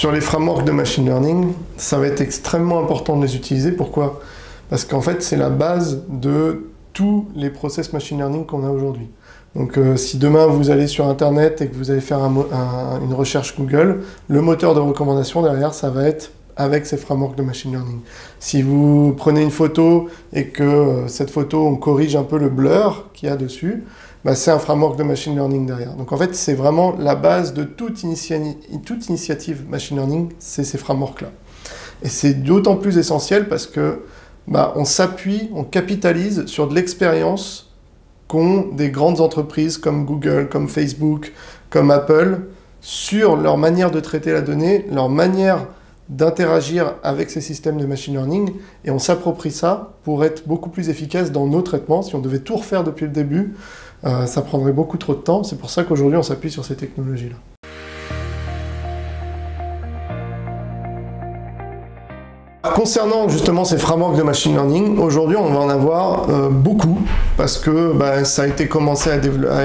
Sur les frameworks de machine learning, ça va être extrêmement important de les utiliser. Pourquoi? Parce qu'en fait, c'est la base de tous les process machine learning qu'on a aujourd'hui. Donc si demain vous allez sur Internet et que vous allez faire une recherche Google, le moteur de recommandation derrière, ça va être avec ces frameworks de machine learning. Si vous prenez une photo et que cette photo, on corrige un peu le blur qu'il y a dessus, bah, c'est un framework de machine learning derrière. Donc en fait, c'est vraiment la base de toute initiative machine learning, c'est ces frameworks-là. Et c'est d'autant plus essentiel parce que bah, on s'appuie, on capitalise sur de l'expérience qu'ont des grandes entreprises comme Google, comme Facebook, comme Apple, sur leur manière de traiter la donnée, leur manière d'interagir avec ces systèmes de machine learning, et on s'approprie ça pour être beaucoup plus efficace dans nos traitements. Si on devait tout refaire depuis le début, ça prendrait beaucoup trop de temps. C'est pour ça qu'aujourd'hui on s'appuie sur ces technologies-là. Concernant justement ces frameworks de machine learning, aujourd'hui on va en avoir beaucoup parce que bah, ça a été commencé à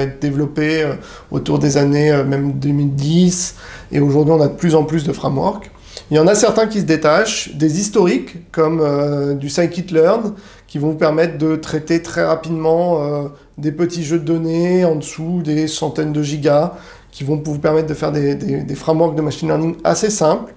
être développé autour des années même 2010, et aujourd'hui on a de plus en plus de frameworks. Il y en a certains qui se détachent, des historiques comme du scikit-learn, qui vont vous permettre de traiter très rapidement des petits jeux de données en dessous des centaines de gigas, qui vont vous permettre de faire des frameworks de machine learning assez simples.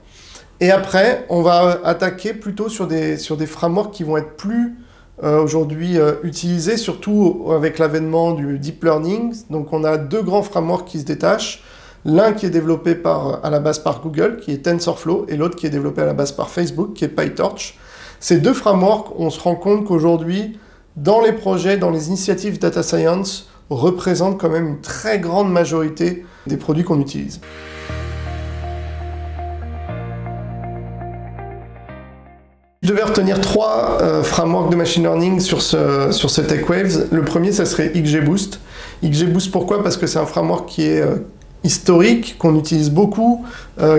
Et après, on va attaquer plutôt sur des frameworks qui vont être plus aujourd'hui utilisés, surtout avec l'avènement du deep learning. Donc on a deux grands frameworks qui se détachent. L'un qui est développé à la base par Google, qui est TensorFlow, et l'autre qui est développé à la base par Facebook, qui est PyTorch. Ces deux frameworks, on se rend compte qu'aujourd'hui, dans les projets, dans les initiatives data science, représentent quand même une très grande majorité des produits qu'on utilise. Je devais retenir trois frameworks de machine learning sur ce TechWaves. Le premier, ça serait XGBoost. XGBoost, pourquoi? Parce que c'est un framework qui est historique, qu'on utilise beaucoup,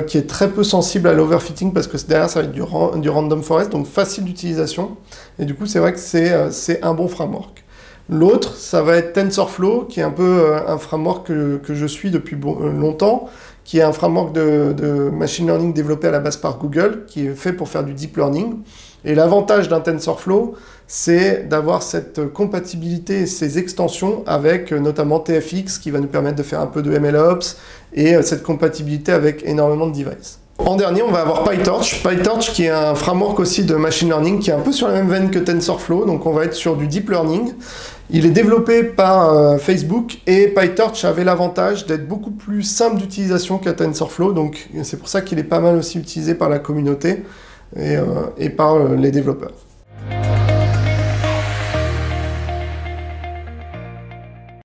qui est très peu sensible à l'overfitting, parce que derrière, ça va être du random forest, donc facile d'utilisation. Et du coup, c'est vrai que c'est un bon framework. L'autre, ça va être TensorFlow, qui est un peu un framework que je suis depuis longtemps, qui est un framework de machine learning développé à la base par Google, qui est fait pour faire du deep learning. Et l'avantage d'un TensorFlow, c'est d'avoir cette compatibilité et ces extensions avec notamment TFX, qui va nous permettre de faire un peu de MLOps, et cette compatibilité avec énormément de devices. En dernier, on va avoir PyTorch. PyTorch qui est un framework aussi de machine learning qui est un peu sur la même veine que TensorFlow, donc on va être sur du deep learning. Il est développé par Facebook, et PyTorch avait l'avantage d'être beaucoup plus simple d'utilisation qu'à TensorFlow, donc c'est pour ça qu'il est pas mal aussi utilisé par la communauté et par les développeurs.